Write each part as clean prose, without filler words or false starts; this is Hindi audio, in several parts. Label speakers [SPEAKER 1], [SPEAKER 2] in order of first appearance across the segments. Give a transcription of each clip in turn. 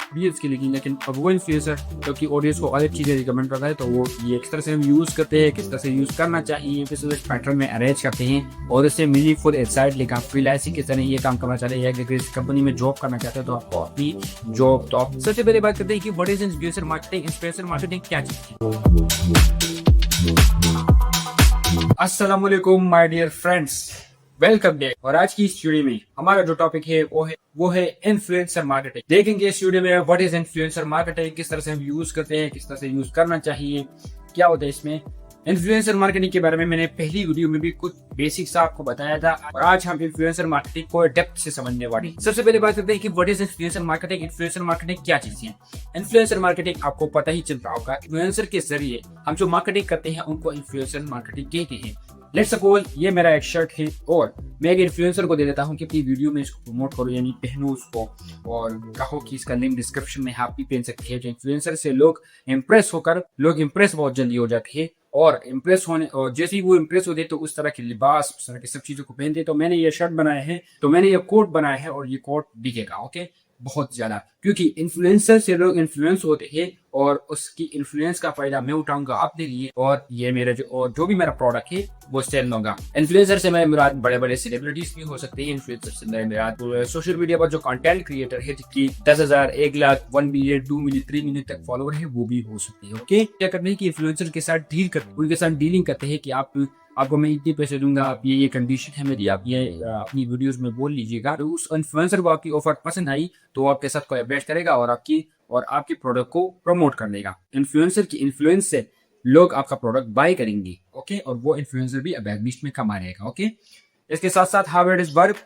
[SPEAKER 1] वीडियोस के लिए, लेकिन अब वो इन्फ्लुएंसर जो कि ऑडियंस को अलग चीज़ें रिकमेंड करता है, तो वो ये किस तरह से हम यूज़ करते हैं, किस तरह से यूज़ करना चाहिए, किस तरह से पैटर्न में अरेंज करते हैं और इससे मीनिंगफुल इंसाइट लेकर आप फ्रीलांसिंग की तरह ये काम करना चाहते हैं या किसी कंपनी में जॉब करना चाहते हैं, तो आपको अपनी जॉब। तो आप सबसे पहले बात करते हैं कि what is influencer marketing. Influencer marketing क्या चीज़ है? अस्सलाम वालेकुम my dear friends, welcome back. और आज की इस वीडियो में हमारा जो टॉपिक है वो है इन्फ्लुएंसर मार्केटिंग। देखेंगे इस वीडियो में व्हाट इज इन्फ्लुएंसर मार्केटिंग, किस तरह से हम यूज करते हैं, किस तरह से यूज करना चाहिए, क्या होता है इसमें। इन्फ्लुएंसर मार्केटिंग के बारे में मैंने पहली वीडियो में भी कुछ बेसिक्स आपको बताया था और आज हम इन्फ्लुएंसर मार्केटिंग को डेप्थ से समझने वाले। सबसे पहले बात करते हैं कि what is influencer marketing. Influencer marketing क्या चीज है? इन्फ्लुएंसर मार्केटिंग आपको पता ही चलता होगा, इन्फ्लुएंसर के जरिए हम जो मार्केटिंग करते हैं उनको इन्फ्लुएंसर मार्केटिंग कहते हैं। लेट्स सपोज ये मेरा एक शर्ट है और मैं एक इन्फ्लुएंसर को दे देता हूँ कि अपनी वीडियो में इसको प्रमोट करो, यानी पहनो उसको और कहो कि इसका लिंक डिस्क्रिप्शन में आप भी पहन सकते हैं। जो इन्फ्लुएंसर से लोग इम्प्रेस बहुत जल्दी हो जाते हैं और इम्प्रेस होने और जैसे ही वो इम्प्रेस होते तो उस तरह के लिबास, उस तरह की सब चीजों को पहनते। तो मैंने ये शर्ट बनाया है, तो मैंने ये कोट बनाया है और ये कोट बिकेगा, ओके, बहुत ज्यादा, क्योंकि इन्फ्लुएंसर से लोग इन्फ्लुएंस होते हैं और उसकी इन्फ्लुएंस का फायदा मैं उठाऊंगा अपने लिए और ये मेरा जो भी मेरा प्रोडक्ट है वो सेल होगा। इन्फ्लुएंसर से मेरे मुराद बड़े बड़े सेलिब्रिटीज भी हो सकते हैं। इन्फ्लुएंसर से मेरे मुराद सोशल मीडिया पर जो कंटेंट क्रिएटर है जिसकी 10,000, 1 लाख, 1 मिलियन, 2 मिलियन, 3 मिलियन तक फॉलोअर है, वो भी हो सकते हैं। ओके, क्या करते हैं कि इन्फ्लुएंसर के साथ उनके साथ डीलिंग करते हैं कि आपको मैं इतने पैसे दूंगा, आप ये कंडीशन है मेरी, आप ये अपनी वीडियोस में बोल लीजिएगा। तो उस इन्फ्लुएंसर को आपकी ऑफर पसंद आई तो वो आपके साथ कोलैबोरेट करेगा और आपके प्रोडक्ट को प्रमोट कर देगा। इन्फ्लुएंसर की इन्फ्लुएंस से लोग आपका प्रोडक्ट बाय करेंगे, ओके, और वो इन्फ्लुएंसर भी अवेयरनेस में कमा रहेगा। ओके, इसके साथ साथ हाउ इट इज वर्क,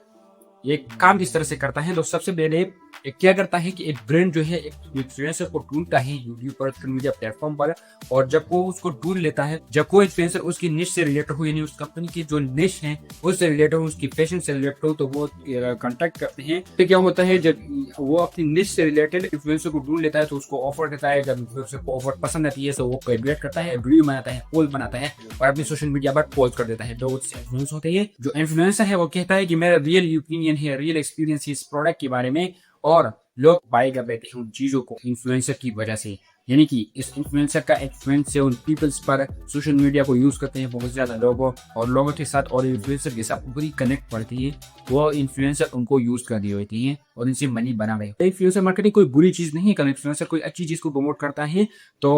[SPEAKER 1] ये काम किस तरह से करता है। तो सबसे पहले क्या करता है कि एक ब्रांड जो है एक इन्फ्लुएंसर को ढूंढता है यूट्यूब पर, सोशल मीडिया प्लेटफॉर्म पर, और जब वो उसको ढूंढ लेता है, जब वो इन्फ्लुएंसर उसकी निश से रिलेटेड हो, यानी उस कंपनी की जो निश है उससे रिलेटेड हो, उसकी फैशन से रिलेटेड हो, तो वो कांटेक्ट करते हैं। फिर क्या होता है, जब वो अपनी निश से रिलेटेड इन्फ्लुएंसर को ढूंढ लेता है तो उसको ऑफर देता है। जब इन्फ्लुएंसर को ऑफर पसंद आती है तो वो कोलैबोरेट करता है, वीडियो बनाता है, पोल बनाता है और अपनी सोशल मीडिया पर पोस्ट कर देता है। तो उससे इन्फ्लुएंस होते हैं। जो इन्फ्लुएंसर है वो कहता है कि मेरा रियल ओपिनियन है, रियल एक्सपीरियंस है इस प्रोडक्ट के बारे में, और लोग बाय कर लेते हैं उन चीजों को इन्फ्लुएंसर की वजह से। यानी कि इस इन्फ्लुएंसर का इन्फ्लुएंस से उन पीपल्स पर सोशल मीडिया को यूज करते हैं बहुत ज्यादा लोगों के साथ, और इन्फ्लुएंसर के साथ पूरी कनेक्ट पड़ती है। वो इन्फ्लुएंसर उनको यूज कर रही होती है और इनसे मनी बना रहे हैं। इन्फ्लुएंसर मार्केटिंग कोई बुरी चीज नहीं है। अगर इन्फ्लुएंसर कोई अच्छी चीज को प्रमोट करता है तो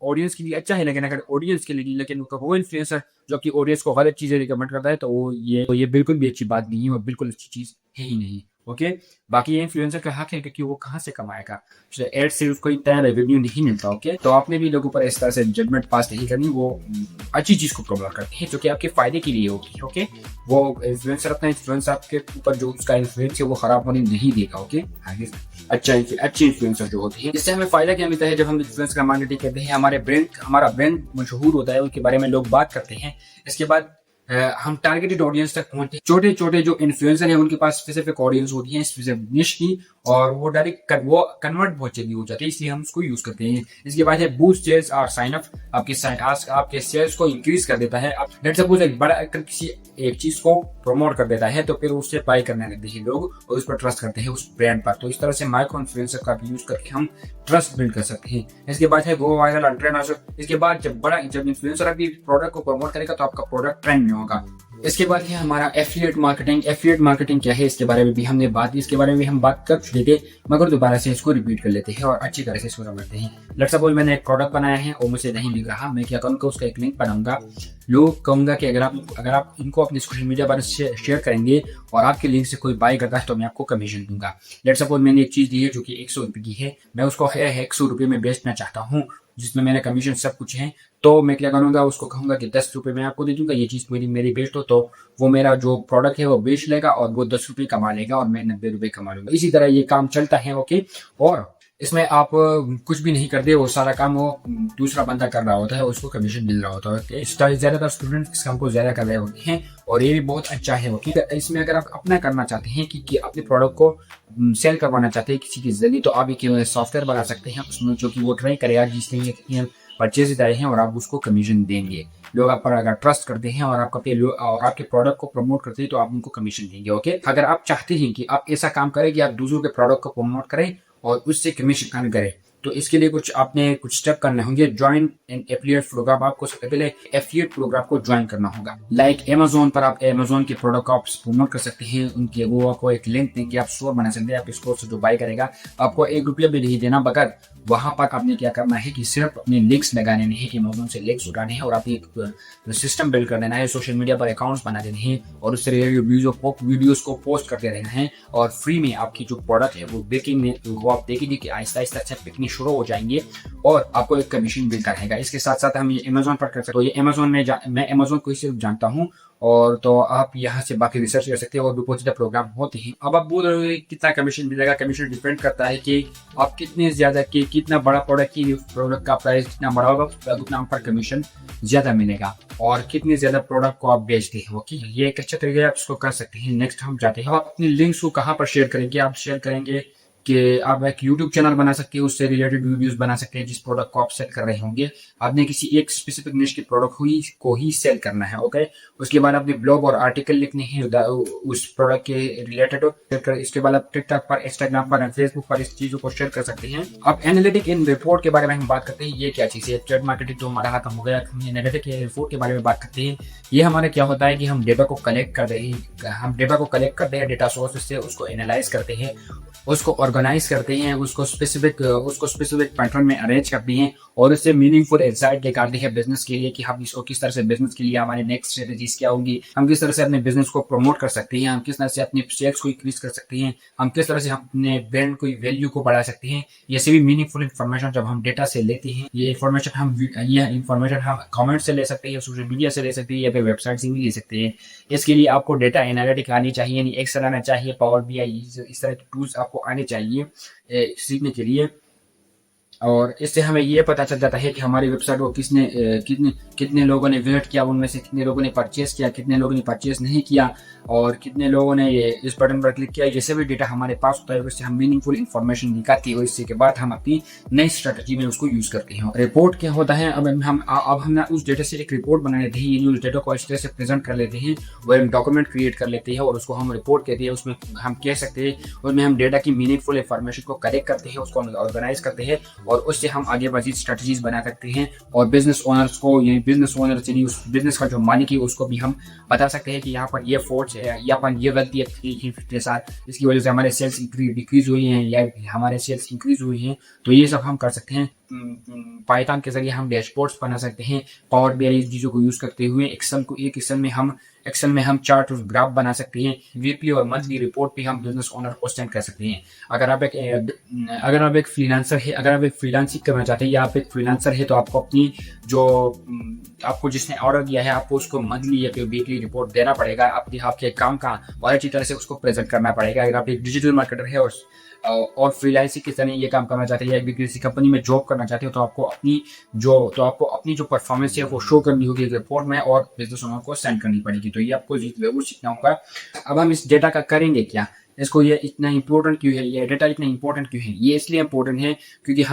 [SPEAKER 1] ऑडियंस के लिए अच्छा है, लेकिन अगर ऑडियंस के लिए, लेकिन वो इन्फ्लुएंसर जो कि ऑडियंस को गलत चीजें रिकमेंड करता है तो ये बिल्कुल भी अच्छी बात नहीं है और बिल्कुल अच्छी चीज है ही नहीं। ओके, बाकी ये इन्फ्लुएंसर का हक है कि वो कहाँ से कमाएगा, एड से उसको इतना रेवेन्यू नहीं मिलता। ओके, तो आपने भी लोगों पर इस तरह से जजमेंट पास नहीं करनी। वो अच्छी चीज को प्रमोट करते हैं जो कि आपके फायदे के लिए होगी। ओके, वो इन्फ्लुएंसर अपना इन्फ्लुएंस आपके ऊपर जो उसका इन्फ्लुएंस है वो खराब होने नहीं देगा। ओके, आगे अच्छे इन्फ्लुएंसर जो होते हैं, इससे हमें फायदा क्या मिलता है? जब हम इन्फ्लुएंस का मार्केटिंग करते हैं, हमारा ब्रांड मशहूर होता है, उसके बारे में लोग बात करते हैं। इसके बाद हम टारगेटेड ऑडियंस तक पहुंचते हैं। छोटे छोटे जो इन्फ्लुएंसर है उनके पास स्पेसिफिक ऑडियंस होती है, स्पेसिफिक निश की, और वो डायरेक्ट कन्वर्ट बहुत जल्दी हो जाते हैं, इसलिए हम उसको यूज करते हैं। इसके बाद है बूस्ट सेल्स और साइन अप, आपके सेल्स को इंक्रीज कर देता है। लेट्स सपोज एक बड़ा किसी एक चीज को प्रमोट कर देता है तो फिर उससे बाय करने लगते हैं लोग और उस पर ट्रस्ट करते हैं, उस ब्रांड पर। तो इस तरह से माइक्रो इन्फ्लुएंसर का यूज करके हम ट्रस्ट बिल्ड कर सकते हैं। इसके बाद है गो वायरल और ट्रेंड। इसके बाद जब इन्फ्लुएंसर आपकी प्रोडक्ट को प्रमोट करेगा तो आपका प्रोडक्ट ट्रेंड में होगा। इसके बाद है हमारा एफिलिएट मार्केटिंग। एफिलिएट मार्केटिंग क्या है इसके बारे में भी इसके बारे में हम बात कर चुके थे, मगर दोबारा से इसको रिपीट कर लेते हैं और अच्छी तरह से इसको समझते हैं। लेट्स सपोज मैंने एक प्रोडक्ट बनाया है और मुझे नहीं लिख रहा, मैं क्या करूँगा, उसका एक लिंक बनाऊंगा। लोग कहूंगा कि अगर आप इनको अपने सोशल मीडिया पर शेयर करेंगे और आपके लिंक से कोई बाय करता है तो मैं आपको कमीशन दूंगा। लेट्स सपोज मैंने एक चीज दी है जो कि 100 रुपए की है, मैं उसको 100 रुपए में बेचना चाहता हूँ, जिसमें मेरा कमीशन सब कुछ है। तो मैं क्या करूंगा, उसको कहूंगा कि 10 रुपए में आपको दे दूंगा, ये चीज मेरी बेच दो। तो वो मेरा जो प्रोडक्ट है वो बेच लेगा और वो 10 रुपए कमा लेगा और मैं 90 रुपए कमा लूंगा। इसी तरह ये काम चलता है। ओके, और इसमें आप कुछ भी नहीं करते, वो सारा काम वो दूसरा बंदा कर रहा होता है, उसको कमीशन मिल रहा होता है। ज्यादातर स्टूडेंट इस काम को ज्यादा कर रहे होते हैं और ये भी बहुत अच्छा है। ओके, इसमें अगर आप अपना करना चाहते हैं कि अपने प्रोडक्ट को सेल करवाना चाहते हैं किसी के जरिए, तो आप एक सॉफ्टवेयर बना सकते हैं उसमें, जो कि वो ट्राई करेगा जिसने परचेज आए हैं और आप उसको कमीशन देंगे। लोग आप पर अगर ट्रस्ट करते हैं और आपके प्रोडक्ट को प्रमोट करते हैं तो आप उनको कमीशन देंगे। ओके, अगर आप चाहते हैं कि आप ऐसा काम करें कि आप दूसरों के प्रोडक्ट को प्रमोट करें और उससे कमीशन अर्न करे। तो इसके लिए कुछ स्टेप करने होंगे। Join an affiliate program. आपको सबसे पहले एफिलिएट प्रोग्राम को ज्वाइन करना होगा। लाइक अमेजोन पर आप अमेजोन के प्रोडक्ट को आप प्रमोट कर सकते हैं। उनके वो आपको एक लिंक देंगे, आप स्टोर बना सकते हैं। आप स्टोर से जो बाय करेगा आपको 1 रुपया भी नहीं देना, मगर वहां पर आपने क्या करना है कि सिर्फ अपने लिंक्स लगाने नहीं कि अमेजोन से लिंक्स उठाने हैं और आपने एक सिस्टम बिल्ड कर देना है, सोशल मीडिया पर अकाउंट्स बना देने हैं और उससे रिलेटेड वीडियोस को पोस्ट करते रहना है। और फ्री में आपकी जो प्रोडक्ट है वो बेकिंग में वो आप देखेंगे कि आहिस्ता आहिस्ता अच्छा बिकनी शुरू हो जाएंगे और आपको एक कमीशन मिलता रहेगा। इसके साथ साथ हम ये अमेजोन पर कर सकते हो। ये अमेजोन में मैं अमेजोन को सिर्फ जानता हूँ और तो आप यहाँ से बाकी रिसर्च कर सकते हो और डिपॉजिट प्रोग्राम होते हैं। अब आप बोल रहे हो कितना कमीशन मिलेगा। कमीशन डिपेंड करता है कि आप कितने ज्यादा कितना बड़ा प्रोडक्ट का प्राइस कितना बड़ा होगा उतना आप पर कमीशन ज्यादा मिलेगा और कितने ज्यादा प्रोडक्ट को आप बेचते हैं। ओके, ये एक अच्छा तरीका है, आप इसको कर सकते हैं। नेक्स्ट हम जाते हैं, आप अपनी लिंक्स को कहाँ पर शेयर करेंगे। आप शेयर करेंगे कि आप एक YouTube चैनल बना सकते हैं, उससे रिलेटेड वीडियोस बना सकते हैं जिस प्रोडक्ट को आप सेल कर रहे होंगे। आपने किसी एक स्पेसिफिक निश के प्रोडक्ट को ही सेल करना है। ओके, उसके बाद आपने ब्लॉग और आर्टिकल लिखने हैं उस प्रोडक्ट के रिलेटेड। इसके बाद आप टिकटॉक पर, इंस्टाग्राम पर, फेसबुक पर इस चीजों को शेयर कर सकते हैं। अब एनालिटिक इन रिपोर्ट के बारे में हम बात करते हैं। ये क्या चीज है? ट्रेड मार्केटिंग तो हमारा खत्म हो गया। एनालिटिक रिपोर्ट के बारे में बात करते हैं। ये हमारे क्या होता है कि हम डेटा को कलेक्ट करते हैं डेटा सोर्स से, उसको एनालाइज करते हैं, उसको ऑर्गेनाइज करते हैं, उसको स्पेसिफिक पैटर्न में अरेंज करते हैं और उससे मीनिंगफुल इंसाइट निकालते हैं बिजनेस के लिए कि हम इसको किस तरह से बिजनेस के लिए हमारी नेक्स्ट स्ट्रेटजीज क्या होंगी, हम किस तरह से अपने बिजनेस को प्रमोट कर सकते हैं, हम किस तरह से अपने सेल्स को इंक्रीज कर सकते हैं, हम किस तरह से अपने ब्रांड को वैल्यू को बढ़ा सकते हैं। ये सभी मीनिंगफुल इन्फॉर्मेशन जब हम डेटा से लेते हैं, ये इन्फॉर्मेशन हम कमेंट से ले सकते हैं, सोशल मीडिया से ले सकते हैं या फिर वेबसाइट से भी ले सकते हैं। इसके लिए आपको डेटा एनालिटिक आनी चाहिए, यानी एक्सेल आना चाहिए, पावर बीआई, इस तरह के टूल्स आपको आने चाहिए सीखने के लिए। और इससे हमें ये पता चल जाता है कि हमारी वेबसाइट को कितने लोगों ने विजिट किया, उनमें से कितने लोगों ने परचेस किया, कितने लोगों ने परचेस नहीं किया और कितने लोगों ने इस बटन पर क्लिक किया। ये सभी डेटा हमारे पास होता है, उससे हम मीनिंगफुल इन्फॉर्मेशन निकालते हैं और इसके बाद हम अपनी नई स्ट्रेटजी में उसको यूज करते हैं। रिपोर्ट क्या होता है? अब हम उस डेटा से एक रिपोर्ट बना लेते हैं, यानी उस डेटा को इस तरह से प्रेजेंट कर लेते हैं, वह हम डॉक्यूमेंट क्रिएट कर लेते हैं और उसको हम रिपोर्ट कहते हैं। उसमें हम कह सकते हैं, उसमें हम डेटा की मीनिंगफुल इन्फॉर्मेशन को कलेक्ट करते हैं, उसको ऑर्गेनाइज करते हैं और उससे हम आगे मजीद स्ट्रेटजीज बना सकते हैं और बिजनेस ओनर्स को, यानी उस बिजनेस का जो मालिक है उसको भी हम बता सकते हैं कि यहाँ पर ये फोर्स है, यहाँ पर ये गलती है पिछले साल, इसकी वजह से हमारे सेल्स डिक्रीज हुई हैं या हमारे सेल्स इंक्रीज हुई हैं। तो ये सब हम कर सकते हैं। पाइथन के जरिए हम डैशबोर्ड्स बना सकते हैं, पावर बीआई चीजों को यूज करते हुए। एक्सेल में हम चार्ट और ग्राफ बना सकते हैं। वीकली और मंथली रिपोर्ट भी हम बिजनेस ओनर को सेंड कर सकते हैं। अगर आप एक फ्रीलांसर है, अगर आप एक फ्रीलांसिंग करना चाहते हैं या आप एक फ्रीलांसर है तो आपको अपनी आपको जिसने ऑर्डर दिया है आपको उसको मंथली या फिर वीकली रिपोर्ट देना पड़ेगा। आपके काम का और अच्छी तरह से उसको प्रेजेंट करना पड़ेगा। अगर आप एक डिजिटल मार्केटर है और फ्रीलांसिंग की तरह ये काम करना चाहते हैं या किसी कंपनी में जॉब करना चाहते हो तो आपको अपनी जो परफॉर्मेंस है वो शो करनी होगी रिपोर्ट में और बिजनेस ओनर को सेंड करनी पड़ेगी। तो ये आपको जरूर सीखना होगा। अब हम इस डेटा का करेंगे क्या? इसको ये इतना इंपॉर्टेंट क्यों है? ये डेटा इतना इंपॉर्टेंट क्यों है? ये इसलिए इंपॉर्टेंट है क्योंकि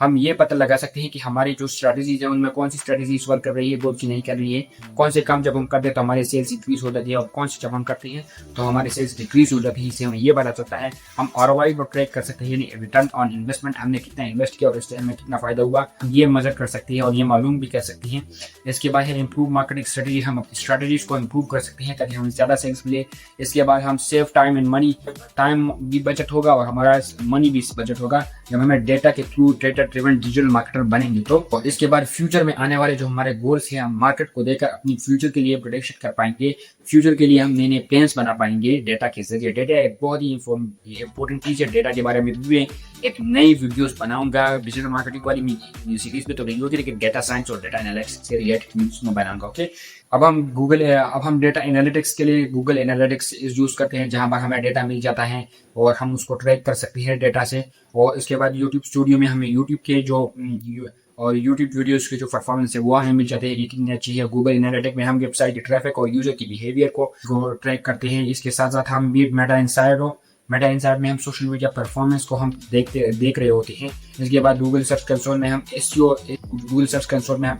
[SPEAKER 1] हम ये पता लगा सकते हैं कि हमारी जो स्ट्रेटजीज है उनमें कौन सी स्ट्रेटजी वर्क कर रही है, कौन सी नहीं कर रही है। कौन से काम जब हम करते हैं तो हमारे सेल्स इंक्रीज हो जाती है और कौन से जब हम करते हैं तो हमारे सेल्स डिक्रीज हो जाती है। इससे हमें ये पता चलता है। हम ROI को ट्रैक कर सकते हैं, यानी रिटर्न ऑन इन्वेस्टमेंट, हमने कितना इन्वेस्ट किया और इससे हमें कितना फायदा हुआ ये मेजर कर सकते हैं और ये मालूम भी कर सकते हैं। इसके बाद है इम्प्रूव मार्केटिंग स्ट्रेटजी। हम अपनी स्ट्रेटजीज को इम्प्रूव कर सकते हैं ताकि हमें ज्यादा सेल्स मिले। इसके बाद हम save time and money, time भी बचत होगा और हमारा मनी भी बचत होगा जब हमें डेटा के through data driven digital marketer बनेंगे तो। और इसके बाद फ्यूचर में आने वाले जो हमारे गोल्स हैं, हम मार्केट को देखकर अपनी फ्यूचर के लिए प्रोडिक्शन कर पाएंगे। फ्यूचर के लिए हम नए प्लान्स बना पाएंगे डेटा के जरिए। डेटा एक बहुत ही इंपॉर्टेंट चीज है। डेटा के बारे में भी एक नई वीडियोस बनाऊंगा डिजिटल मार्केटिंग वाली सीरीज में तो नहीं होगी, लेकिन डेटा साइंस और डेटा एनालिटिक्स से रिलेटेड वीडियोस में बनाऊंगा। ओके, अब हम डेटा एनालिटिक्स के लिए गूगल एनालिटिक्स यूज करते हैं, जहां पर हमें डेटा मिल जाता है और हम उसको ट्रैक कर सकते हैं डेटा से। और इसके बाद यूट्यूब स्टूडियो में हमें यूट्यूब के यूट्यूब वीडियोस के जो परफॉर्मेंस है वो हमें मिल जाते हैं कि कितनी अच्छी है। गूगल एनालिटिक्स में हम वेबसाइट के ट्रैफिक और यूजर की बिहेवियर को ट्रैक करते हैं। इसके साथ साथ हम भी मेटा इनसाइट में हम सोशल मीडिया परफॉर्मेंस को हम देख रहे होते हैं। इसके बाद गूगल सर्च कंसोल में हम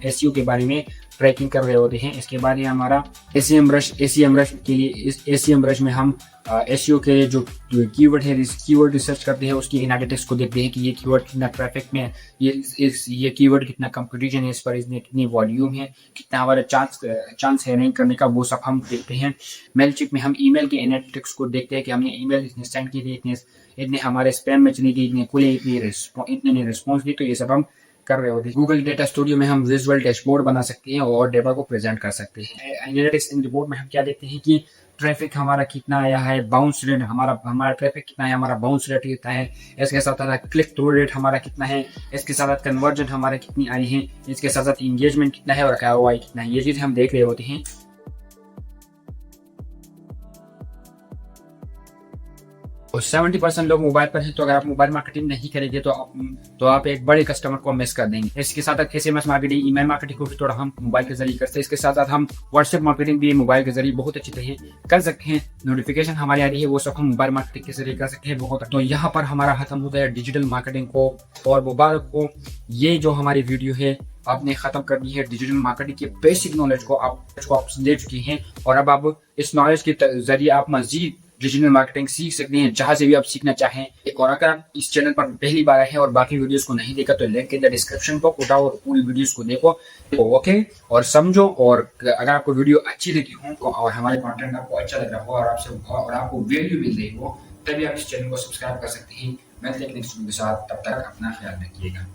[SPEAKER 1] एसईओ के बारे में ट्रैकिंग कर रहे होते हैं। इसके बाद ये हमारा एसीएम रश के लिए, इस एसीएम रश में हम एसईओ के जो कीवर्ड है, कीवर्ड रिसर्च करते हैं, उसकी एनालिटिक्स को देखते हैं कि ये कीवर्ड कितना ट्रैफिक में है, ये कीवर्ड कितना कंपटीशन है इस पर, इसमें कितनी वॉल्यूम है, कितना हमारा चांस है रैंक करने का, वो सब हम देखते हैं। मेलचिक में हम ईमेल के एनालिटिक्स को देखते हैं कि हमने ईमेल इतने सेंड की थी, इतने हमारे स्पैम में चली गई, इतने खुले, इतने रिस्पॉन्स दी, तो ये सब हम कर रहे होते हैं। गूगल डेटा स्टूडियो में हम विजुअल डैशबोर्ड बना सकते हैं और डेटा को प्रेजेंट कर सकते हैं। एनालिटिक्स इन रिपोर्ट में हम क्या देखते हैं कि ट्रैफिक हमारा कितना आया है, बाउंस रेट हमारा ट्रैफिक कितना है, हमारा बाउंस रेट कितना है, इसके साथ साथ क्लिक थ्रू रेट हमारा कितना है, इसके साथ साथ कन्वर्जन हमारा कितनी आई है, इसके साथ साथ इंगेजमेंट कितना है और ROI कितना है, ये चीज़ हम देख रहे होते हैं। और 70% लोग मोबाइल पर हैं, तो अगर आप मोबाइल मार्केटिंग नहीं करेंगे तो आप एक बड़े कस्टमर को मिस कर देंगे। इसके साथ साथ SMS मार्केटिंग, ईमेल मार्केटिंग को भी थोड़ा हम मोबाइल के जरिए करते हैं। इसके साथ साथ हम व्हाट्सएप मार्केटिंग भी मोबाइल के जरिए बहुत अच्छी तरह कर सकते हैं। नोटिफिकेशन हमारी आ रही है, वो सब हम मोबाइल मार्केटिंग के जरिए कर सकते हैं बहुत। तो यहाँ पर हमारा खत्म होता है डिजिटल मार्केटिंग को। और मुबारक को, ये जो हमारी वीडियो है आपने खत्म कर दी है डिजिटल मार्केटिंग के बेसिक नॉलेज को आप ले चुके हैं। और अब आप इस नॉलेज के जरिए आप मजीद डिजिटल मार्केटिंग सीख सकते हैं, जहां से भी आप सीखना चाहें। एक और अगर आप इस चैनल पर पहली बार आए हैं और बाकी वीडियोस को नहीं देखा, तो लिंक इन द डिस्क्रिप्शन को उठाओ और पूरी वीडियोस को देखो, ओके, और समझो। और अगर आपको वीडियो अच्छी लगी हो और हमारे कंटेंट आपको अच्छा लग रहा हो और आपको वैल्यू मिल रही हो, तभी आप इस चैनल को सब्सक्राइब कर सकते हैं। मैं नेक्स्ट वीडियो के साथ, तब तक अपना ख्याल रखिएगा।